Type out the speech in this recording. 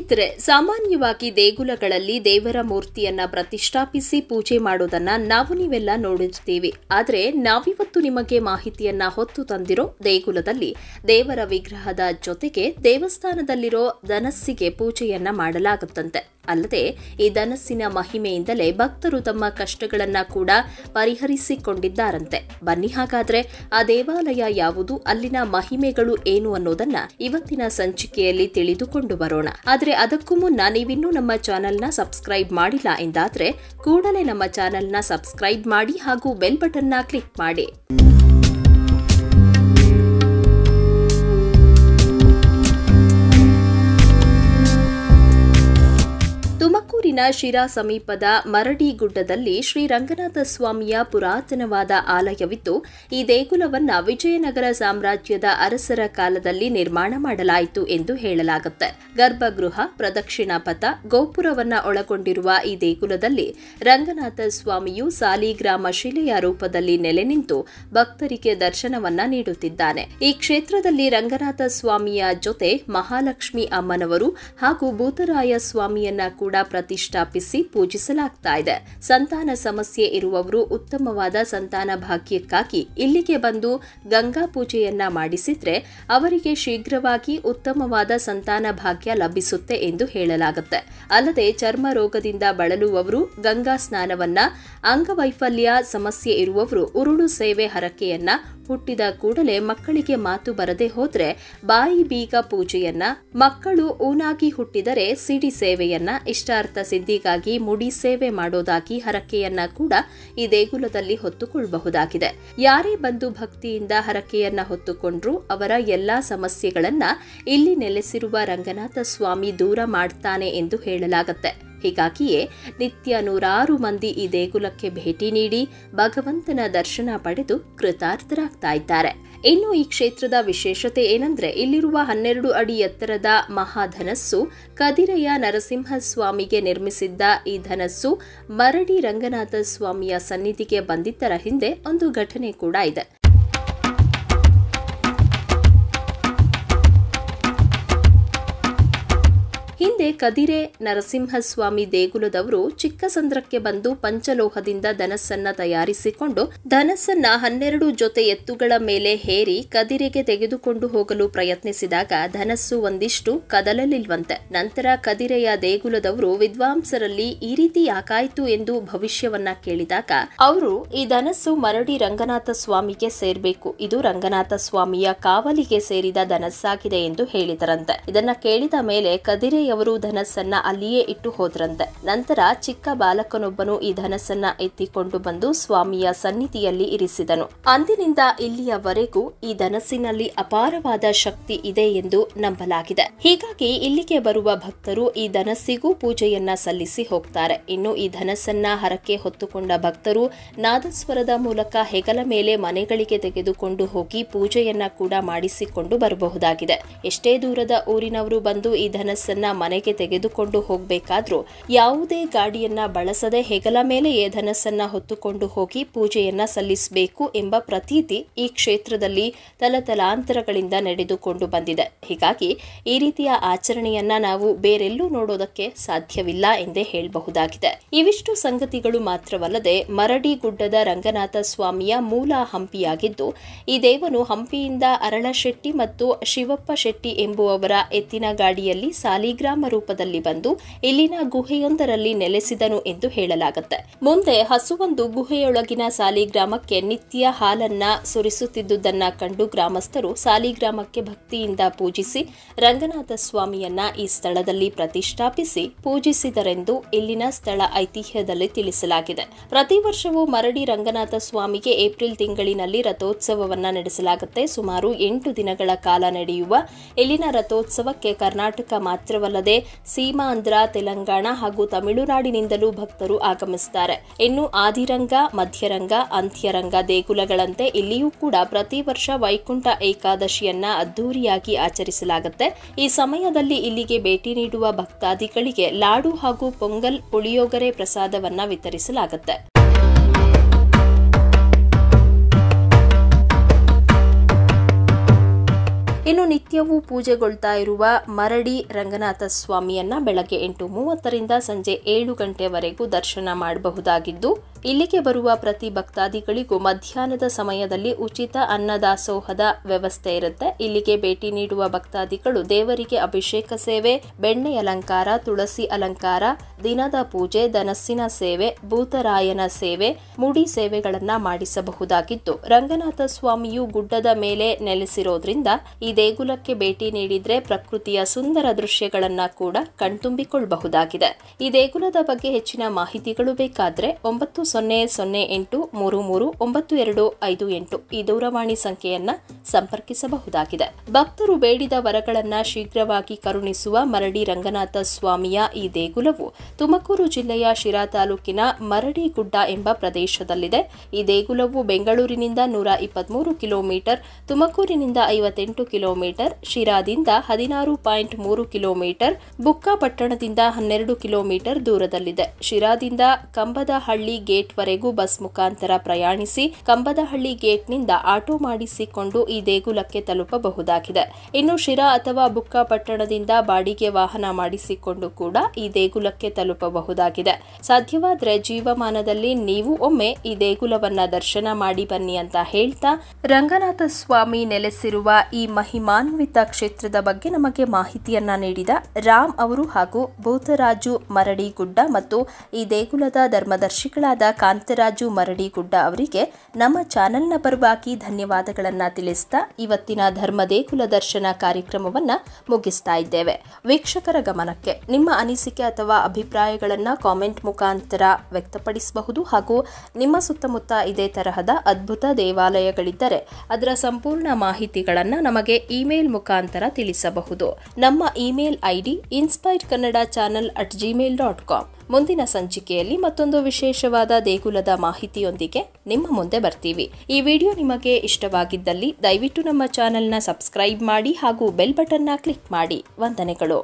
ಸ್ನೇಹಿತರೆ, ಸಾಮಾನ್ಯವಾಗಿ ದೇಗುಲಗಳಲ್ಲಿ ದೇವರ ಮೂರ್ತಿಯನ್ನ ಪ್ರತಿಷ್ಠಾಪಿಸಿ ಪೂಜೆ ಮಾಡೋದನ್ನ ನೀವೆಲ್ಲ ನೋಡಿರ್ತೀವಿ. ಆದರೆ ನಾವಿವತ್ತು ನಿಮಗೆ ಮಾಹಿತಿಯನ್ನ ಹೊತ್ತು ತಂದಿರೋ ದೇಗುಲದಲ್ಲಿ ದೇವರ ವಿಗ್ರಹದ ಜೊತೆಗೆ ದೇವಸ್ಥಾನದಲ್ಲಿರೋ ಧನಸ್ಸಿಗೆ ಪೂಜೆಯನ್ನ ಮಾಡಲಾಗುತ್ತಂತೆ. ಅಲ್ಲದೆ ಈ ಧನಸ್ಸಿನ ಮಹಿಮೆಯಿಂದಲೇ ಭಕ್ತರು ತಮ್ಮ ಕಷ್ಟಗಳನ್ನ ಕೂಡ ಪರಿಹರಿಸಿಕೊಂಡಿದ್ದಾರಂತೆ. ಬನ್ನಿ ಹಾಗಾದ್ರೆ ಆ ದೇವಾಲಯ ಯಾವುದು, ಅಲ್ಲಿನ ಮಹಿಮೆಗಳು ಏನು ಅನ್ನೋದನ್ನ ಇವತ್ತಿನ ಸಂಚಿಕೆಯಲ್ಲಿ ತಿಳಿದುಕೊಂಡು ಬರೋಣ. ಆದ್ರೆ ಅದಕ್ಕೂ ಮುನ್ನ ನೀವಿನ್ನೂ ನಮ್ಮ ಚಾನೆಲ್ನ ಸಬ್ಸ್ಕ್ರೈಬ್ ಮಾಡಿಲ್ಲ ಎಂದಾದ್ರೆ ಕೂಡಲೇ ನಮ್ಮ ಚಾನೆಲ್ನ ಸಬ್ಸ್ಕ್ರೈಬ್ ಮಾಡಿ ಹಾಗೂ ಬೆಲ್ ಬಟನ್ನ ಕ್ಲಿಕ್ ಮಾಡಿ. ತುಮಕೂರಿನ ಶಿರಾ ಸಮೀಪದ ಮರಡಿ ಗುಡ್ಡದಲ್ಲಿ ಶ್ರೀ ರಂಗನಾಥ ಸ್ವಾಮಿಯ ಪುರಾತನವಾದ ಆಲಯವಿದ್ದು, ಈ ದೇಗುಲವನ್ನ ವಿಜಯನಗರ ಸಾಮ್ರಾಜ್ಯದ ಅರಸರ ಕಾಲದಲ್ಲಿ ನಿರ್ಮಾಣ ಮಾಡಲಾಯಿತು ಎಂದು ಹೇಳಲಾಗುತ್ತೆ. ಗರ್ಭಗೃಹ, ಪ್ರದಕ್ಷಿಣಾ ಪಥ, ಗೋಪುರವನ್ನ ಒಳಗೊಂಡಿರುವ ಈ ದೇಗುಲದಲ್ಲಿ ರಂಗನಾಥ ಸ್ವಾಮಿಯು ಸಾಲಿಗ್ರಾಮ ಶಿಲೆಯ ರೂಪದಲ್ಲಿ ನೆಲೆ ನಿಂತು ಭಕ್ತರಿಗೆ ದರ್ಶನವನ್ನ ನೀಡುತ್ತಿದ್ದಾನೆ. ಈ ಕ್ಷೇತ್ರದಲ್ಲಿ ರಂಗನಾಥ ಸ್ವಾಮಿಯ ಜೊತೆ ಮಹಾಲಕ್ಷ್ಮಿ ಅಮ್ಮನವರು ಹಾಗೂ ಭೂತರಾಯ ಸ್ವಾಮಿಯನ್ನ ಕೂಡ ಪ್ರತಿಷ್ಠಾಪಿಸಿ ಪೂಜಿಸಲಾಗ್ತಾ ಇದೆ. ಸಂತಾನ ಸಮಸ್ಯೆ ಇರುವವರು ಉತ್ತಮವಾದ ಸಂತಾನ ಭಾಗ್ಯಕ್ಕಾಗಿ ಇಲ್ಲಿಗೆ ಬಂದು ಗಂಗಾ ಪೂಜೆಯನ್ನ ಮಾಡಿಸಿದ್ರೆ ಅವರಿಗೆ ಶೀಘ್ರವಾಗಿ ಉತ್ತಮವಾದ ಸಂತಾನ ಭಾಗ್ಯ ಲಭಿಸುತ್ತೆ ಎಂದು ಹೇಳಲಾಗುತ್ತೆ. ಅಲ್ಲದೆ ಚರ್ಮ ರೋಗದಿಂದ ಬಳಲುವವರು ಗಂಗಾ ಸ್ನಾನವನ್ನ, ಅಂಗವೈಫಲ್ಯ ಸಮಸ್ಯೆ ಇರುವವರು ಉರುಳು ಸೇವೆ ಹರಕೆಯನ್ನ, ಹುಟ್ಟಿದ ಕೂಡಲೇ ಮಕ್ಕಳಿಗೆ ಮಾತು ಬರದೆ ಹೋದ್ರೆ ಬಾಯಿ ಬೀಗ ಪೂಜೆಯನ್ನ, ಮಕ್ಕಳು ಊನಾಗಿ ಹುಟ್ಟಿದರೆ ಸಿಡಿ ಸೇವೆಯನ್ನ, ಇಷ್ಟಾರ್ಥ ಸಿದ್ಧಿಗಾಗಿ ಮುಡಿ ಸೇವೆ ಮಾಡೋದಾಗಿ ಹರಕೆಯನ್ನ ಕೂಡ ಈ ದೇಗುಲದಲ್ಲಿ ಹೊತ್ತುಕೊಳ್ಳಬಹುದಾಗಿದೆ. ಯಾರೇ ಬಂದು ಭಕ್ತಿಯಿಂದ ಹರಕೆಯನ್ನ ಹೊತ್ತುಕೊಂಡ್ರೂ ಅವರ ಎಲ್ಲಾ ಸಮಸ್ಯೆಗಳನ್ನ ಇಲ್ಲಿ ನೆಲೆಸಿರುವ ರಂಗನಾಥ ಸ್ವಾಮಿ ದೂರ ಮಾಡ್ತಾನೆ ಎಂದು ಹೇಳಲಾಗುತ್ತೆ. ಹೀಗಾಗಿಯೇ ನಿತ್ಯ ನೂರಾರು ಮಂದಿ ಈ ದೇಗುಲಕ್ಕೆ ಭೇಟಿ ನೀಡಿ ಭಗವಂತನ ದರ್ಶನ ಪಡೆದು ಕೃತಾರ್ಥರಾಗ್ತಾ ಇದ್ದಾರೆ. ಇನ್ನು ಈ ಕ್ಷೇತ್ರದ ವಿಶೇಷತೆ ಏನಂದ್ರೆ, ಇಲ್ಲಿರುವ 12 ಅಡಿ ಎತ್ತರದ ಮಹಾಧನಸ್ಸು ಕದಿರೆಯ ನರಸಿಂಹಸ್ವಾಮಿಗೆ ನಿರ್ಮಿಸಿದ್ದ ಈ ಧನಸ್ಸು ಮರಡಿ ರಂಗನಾಥ ಸ್ವಾಮಿಯ ಸನ್ನಿಧಿಗೆ ಬಂದಿದ್ದರ ಹಿಂದೆ ಒಂದು ಘಟನೆ ಕೂಡ ಇದೆ. ಹಿಂದೆ ಕದಿರೆ ನರಸಿಂಹಸ್ವಾಮಿ ದೇಗುಲದವರು ಚಿಕ್ಕಸಂದ್ರಕ್ಕೆ ಬಂದು ಪಂಚಲೋಹದಿಂದ ಧನಸ್ಸನ್ನ ತಯಾರಿಸಿಕೊಂಡು ಧನಸ್ಸನ್ನ 12 ಜೊತೆ ಎತ್ತುಗಳ ಮೇಲೆ ಹೇರಿ ಕದಿರೆಗೆ ತೆಗೆದುಕೊಂಡು ಹೋಗಲು ಪ್ರಯತ್ನಿಸಿದಾಗ ಧನಸ್ಸು ಒಂದಿಷ್ಟು ಕದಲಲಿಲ್ವಂತೆ. ನಂತರ ಕದಿರೆಯ ದೇಗುಲದವರು ವಿದ್ವಾಂಸರಲ್ಲಿ ಈ ರೀತಿ ಯಾಕಾಯಿತು ಎಂದು ಭವಿಷ್ಯವನ್ನ ಕೇಳಿದಾಗ ಅವರು ಈ ಧನಸ್ಸು ಮರಡಿ ರಂಗನಾಥ ಸ್ವಾಮಿಗೆ ಸೇರ್ಬೇಕು, ಇದು ರಂಗನಾಥ ಸ್ವಾಮಿಯ ಕಾವಲಿಗೆ ಸೇರಿದ ಧನಸ್ಸಾಗಿದೆ ಎಂದು ಹೇಳಿದರಂತೆ. ಇದನ್ನ ಕೇಳಿದ ಮೇಲೆ ಕದಿರೆಯ ಅವರು ಧನಸ್ಸನ್ನ ಅಲ್ಲಿಯೇ ಇಟ್ಟು ಹೋದ್ರಂತೆ. ನಂತರ ಚಿಕ್ಕ ಬಾಲಕನೊಬ್ಬನು ಈ ಧನಸ್ಸನ್ನ ಎತ್ತಿಕೊಂಡು ಬಂದು ಸ್ವಾಮಿಯ ಸನ್ನಿಧಿಯಲ್ಲಿ ಇರಿಸಿದನು. ಅಂದಿನಿಂದ ಇಲ್ಲಿಯವರೆಗೂ ಈ ಧನಸ್ಸಿನಲ್ಲಿ ಅಪಾರವಾದ ಶಕ್ತಿ ಇದೆ ಎಂದು ನಂಬಲಾಗಿದೆ. ಹೀಗಾಗಿ ಇಲ್ಲಿಗೆ ಬರುವ ಭಕ್ತರು ಈ ಧನಸ್ಸಿಗೂ ಪೂಜೆಯನ್ನ ಸಲ್ಲಿಸಿ ಹೋಗ್ತಾರೆ. ಇನ್ನು ಈ ಧನಸ್ಸನ್ನ ಹರಕೆ ಹೊತ್ತುಕೊಂಡ ಭಕ್ತರು ನಾದಸ್ವರದ ಮೂಲಕ ಹೆಗಲ ಮೇಲೆ ಮನೆಗಳಿಗೆ ತೆಗೆದುಕೊಂಡು ಹೋಗಿ ಪೂಜೆಯನ್ನ ಕೂಡ ಮಾಡಿಸಿಕೊಂಡು ಬರಬಹುದಾಗಿದೆ. ಎಷ್ಟೇ ದೂರದ ಊರಿನವರು ಬಂದು ಈ ಧನಸ್ಸನ್ನ ಮನೆಗೆ ತೆಗೆದುಕೊಂಡು ಹೋಗಬೇಕಾದ್ರೂ ಯಾವುದೇ ಗಾಡಿಯನ್ನ ಬಳಸದೆ ಹೆಗಲ ಮೇಲೆಯೇ ಧನಸ್ಸನ್ನ ಹೊತ್ತುಕೊಂಡು ಹೋಗಿ ಪೂಜೆಯನ್ನ ಸಲ್ಲಿಸಬೇಕು ಎಂಬ ಪ್ರತೀತಿ ಈ ಕ್ಷೇತ್ರದಲ್ಲಿ ತಲತಲಾಂತರಗಳಿಂದ ನಡೆದುಕೊಂಡು ಬಂದಿದೆ. ಹೀಗಾಗಿ ಈ ರೀತಿಯ ಆಚರಣೆಯನ್ನ ನಾವು ಬೇರೆಲ್ಲೂ ನೋಡೋದಕ್ಕೆ ಸಾಧ್ಯವಿಲ್ಲ ಎಂದೇ ಹೇಳಬಹುದಾಗಿದೆ. ಇವಿಷ್ಟು ಸಂಗತಿಗಳು ಮಾತ್ರವಲ್ಲದೆ ಮರಡಿ ಗುಡ್ಡದ ರಂಗನಾಥ ಸ್ವಾಮಿಯ ಮೂಲ ಹಂಪಿಯಾಗಿದ್ದು, ಈ ದೇವನು ಹಂಪಿಯಿಂದ ಅರಳಶೆಟ್ಟಿ ಮತ್ತು ಶಿವಪ್ಪ ಶೆಟ್ಟಿ ಎಂಬುವವರ ಎತ್ತಿನ ಗಾಡಿಯಲ್ಲಿ ಸಾಲಿಗ್ರಾಮ ರೂಪದಲ್ಲಿ ಬಂದು ಇಲ್ಲಿನ ಗುಹೆಯೊಂದರಲ್ಲಿ ನೆಲೆಸಿದನು ಎಂದು ಹೇಳಲಾಗುತ್ತೆ. ಮುಂದೆ ಹಸುವೊಂದು ಗುಹೆಯೊಳಗಿನ ಸಾಲಿಗ್ರಾಮಕ್ಕೆ ನಿತ್ಯ ಹಾಲನ್ನ ಸುರಿಸುತ್ತಿದ್ದುದನ್ನ ಕಂಡು ಗ್ರಾಮಸ್ಥರು ಸಾಲಿಗ್ರಾಮಕ್ಕೆ ಭಕ್ತಿಯಿಂದ ಪೂಜಿಸಿ ರಂಗನಾಥ ಸ್ವಾಮಿಯನ್ನ ಈ ಸ್ಥಳದಲ್ಲಿ ಪ್ರತಿಷ್ಠಾಪಿಸಿ ಪೂಜಿಸಿದರೆಂದು ಇಲ್ಲಿನ ಸ್ಥಳ ಐತಿಹ್ಯದಲ್ಲಿ ತಿಳಿಸಲಾಗಿದೆ. ಪ್ರತಿ ವರ್ಷವೂ ಮರಡಿ ರಂಗನಾಥ ಸ್ವಾಮಿಗೆ ಏಪ್ರಿಲ್ ತಿಂಗಳಿನಲ್ಲಿ ರಥೋತ್ಸವವನ್ನ ನಡೆಸಲಾಗುತ್ತೆ. ಸುಮಾರು 8 ದಿನಗಳ ಕಾಲ ನಡೆಯುವ ಇಲ್ಲಿನ ರಥೋತ್ಸವಕ್ಕೆ ಕರ್ನಾಟಕ ಮಾತ್ರವಲ್ಲದೆ ಸೀಮಾಂಧ್ರ, ತೆಲಂಗಾಣ ಹಾಗೂ ತಮಿಳುನಾಡಿನಿಂದಲೂ ಭಕ್ತರು ಆಗಮಿಸುತ್ತಾರೆ. ಇನ್ನು ಆದಿರಂಗ, ಮಧ್ಯರಂಗ, ಅಂತ್ಯರಂಗ ದೇಗುಲಗಳಂತೆ ಇಲ್ಲಿಯೂ ಕೂಡ ಪ್ರತಿ ವರ್ಷ ವೈಕುಂಠ ಏಕಾದಶಿಯನ್ನ ಅದ್ದೂರಿಯಾಗಿ ಆಚರಿಸಲಾಗುತ್ತೆ. ಈ ಸಮಯದಲ್ಲಿ ಇಲ್ಲಿಗೆ ಭೇಟಿ ನೀಡುವ ಭಕ್ತಾದಿಗಳಿಗೆ ಲಾಡು ಹಾಗೂ ಪೊಂಗಲ್, ಪುಳಿಯೋಗರೆ ಪ್ರಸಾದವನ್ನ ವಿತರಿಸಲಾಗುತ್ತೆ. ಇನ್ನು ನಿತ್ಯವೂ ಪೂಜೆಗೊಳ್ತಾ ಇರುವ ಮರಡಿ ರಂಗನಾಥ ಸ್ವಾಮಿಯನ್ನ ಬೆಳಗ್ಗೆ 8:30ರಿಂದ ಸಂಜೆ 7 ಗಂಟೆವರೆಗೂ ದರ್ಶನ ಮಾಡಬಹುದಾಗಿದ್ದು, ಇಲ್ಲಿಗೆ ಬರುವ ಪ್ರತಿ ಭಕ್ತಾದಿಗಳಿಗೂ ಮಧ್ಯಾಹ್ನದ ಸಮಯದಲ್ಲಿ ಉಚಿತ ಅನ್ನದಾಸೋಹದ ವ್ಯವಸ್ಥೆ ಇರುತ್ತೆ. ಇಲ್ಲಿಗೆ ಭೇಟಿ ನೀಡುವ ಭಕ್ತಾದಿಗಳು ದೇವರಿಗೆ ಅಭಿಷೇಕ ಸೇವೆ, ಬೆಣ್ಣೆ ಅಲಂಕಾರ, ತುಳಸಿ ಅಲಂಕಾರ, ದಿನದ ಪೂಜೆ, ಧನಸ್ಸಿನ ಸೇವೆ, ಭೂತರಾಯನ ಸೇವೆ, ಮುಡಿ ಸೇವೆಗಳನ್ನ ಮಾಡಿಸಬಹುದಾಗಿದ್ದು, ರಂಗನಾಥ ಸ್ವಾಮಿಯು ಗುಡ್ಡದ ಮೇಲೆ ನೆಲೆಸಿರೋದ್ರಿಂದ ಈ ದೇಗುಲಕ್ಕೆ ಭೇಟಿ ನೀಡಿದ್ರೆ ಪ್ರಕೃತಿಯ ಸುಂದರ ದೃಶ್ಯಗಳನ್ನ ಕೂಡ ಕಣ್ತುಂಬಿಕೊಳ್ಳಬಹುದಾಗಿದೆ. ಈ ದೇಗುಲದ ಬಗ್ಗೆ ಹೆಚ್ಚಿನ ಮಾಹಿತಿಗಳು ಬೇಕಾದ್ರೆ 900833395258 ಈ ದೂರವಾಣಿ ಸಂಖ್ಯೆಯನ್ನ ಸಂಪರ್ಕಿಸಬಹುದಾಗಿದೆ. ಭಕ್ತರು ಬೇಡಿದ ವರಗಳನ್ನ ಶೀಘ್ರವಾಗಿ ಕರುಣಿಸುವ ಮರಡಿ ರಂಗನಾಥ ಸ್ವಾಮಿಯ ಈ ದೇಗುಲವು ತುಮಕೂರು ಜಿಲ್ಲೆಯ ಶಿರಾ ತಾಲೂಕಿನ ಮರಡಿ ಗುಡ್ಡ ಎಂಬ ಪ್ರದೇಶದಲ್ಲಿದೆ. ಈ ದೇಗುಲವು ಬೆಂಗಳೂರಿನಿಂದ 123 ಕಿಲೋಮೀಟರ್, ತುಮಕೂರಿನಿಂದ 58 ಕಿಲೋಮೀಟರ್, ಶಿರಾದಿಂದ 16.3 ಕಿಲೋಮೀಟರ್, ಬುಕ್ಕಾಪಟ್ಟಣದಿಂದ 12 ಕಿಲೋಮೀಟರ್ ದೂರದಲ್ಲಿದೆ. ಶಿರಾದಿಂದ ಕಂಬದಹಳ್ಳಿ ಗೇಟ್ ವರೆಗೂ ಬಸ್ ಮುಖಾಂತರ ಪ್ರಯಾಣಿಸಿ ಕಂಬದಹಳ್ಳಿ ಗೇಟ್ನಿಂದ ಆಟೋ ಮಾಡಿಸಿಕೊಂಡು ಈ ದೇಗುಲಕ್ಕೆ ತಲುಪಬಹುದಾಗಿದೆ. ಇನ್ನು ಶಿರಾ ಅಥವಾ ಬುಕ್ಕಾಪಟ್ಟಣದಿಂದ ಬಾಡಿಗೆ ವಾಹನ ಮಾಡಿಸಿಕೊಂಡು ಕೂಡ ಈ ದೇಗುಲಕ್ಕೆ ತಲುಪಬಹುದಾಗಿದೆ. ಸಾಧ್ಯವಾದ್ರೆ ಜೀವಮಾನದಲ್ಲಿ ನೀವು ಒಮ್ಮೆ ಈ ದೇಗುಲವನ್ನ ದರ್ಶನ ಮಾಡಿ ಬನ್ನಿ ಅಂತ ಹೇಳ್ತಾ, ರಂಗನಾಥ ಸ್ವಾಮಿ ನೆಲೆಸಿರುವ ಈ ಮಹಿಮಾನ್ವಿತ ಕ್ಷೇತ್ರದ ಬಗ್ಗೆ ನಮಗೆ ಮಾಹಿತಿಯನ್ನ ನೀಡಿದ ರಾಮ್ ಅವರು ಹಾಗೂ ಭೂತರಾಜು ಮರಡಿಗುಡ್ಡ ಮತ್ತು ಈ ದೇಗುಲದ ಧರ್ಮದರ್ಶಿಗಳಾದ ಕಾಂತರಾಜು ಮರಡಿಗುಡ್ಡ ಅವರಿಗೆ ನಮ್ಮ ಚಾನೆಲ್ನ ಪರವಾಗಿ ಧನ್ಯವಾದಗಳನ್ನ ತಿಳಿಸ್ತಾ ಇವತ್ತಿನ ಧರ್ಮ ದೇಗುಲ ದರ್ಶನ ಕಾರ್ಯಕ್ರಮವನ್ನ ಮುಗಿಸ್ತಾ ಇದ್ದೇವೆ. ವೀಕ್ಷಕರ ಗಮನಕ್ಕೆ ನಿಮ್ಮ ಅನಿಸಿಕೆ ಅಥವಾ ಅಭಿಪ್ರಾಯಗಳನ್ನ ಕಾಮೆಂಟ್ ಮುಖಾಂತರ ವ್ಯಕ್ತಪಡಿಸಬಹುದು ಹಾಗೂ ನಿಮ್ಮ ಸುತ್ತಮುತ್ತ ಇದೇ ತರಹದ ಅದ್ಭುತ ದೇವಾಲಯಗಳಿದ್ದರೆ ಅದರ ಸಂಪೂರ್ಣ ಮಾಹಿತಿಗಳನ್ನ ನಮಗೆ ಇಮೇಲ್ ಮುಖಾಂತರ ತಿಳಿಸಬಹುದು. ನಮ್ಮ ಇಮೇಲ್ ಐಡಿ inspiredkannadachannel@gmail.com. ಮುಂದಿನ ಸಂಚಿಕೆಯಲ್ಲಿ ಮತ್ತೊಂದು ವಿಶೇಷವಾದ ದೇಗುಲದ ಮಾಹಿತಿಯೊಂದಿಗೆ ನಿಮ್ಮ ಮುಂದೆ ಬರ್ತೀವಿ. ಈ ವಿಡಿಯೋ ನಿಮಗೆ ಇಷ್ಟವಾಗಿದ್ದಲ್ಲಿ ದಯವಿಟ್ಟು ನಮ್ಮ ಚಾನೆಲ್ನ ಸಬ್ಸ್ಕ್ರೈಬ್ ಮಾಡಿ ಹಾಗೂ ಬೆಲ್ ಬಟನ್ನ ಕ್ಲಿಕ್ ಮಾಡಿ. ವಂದನೆಗಳು.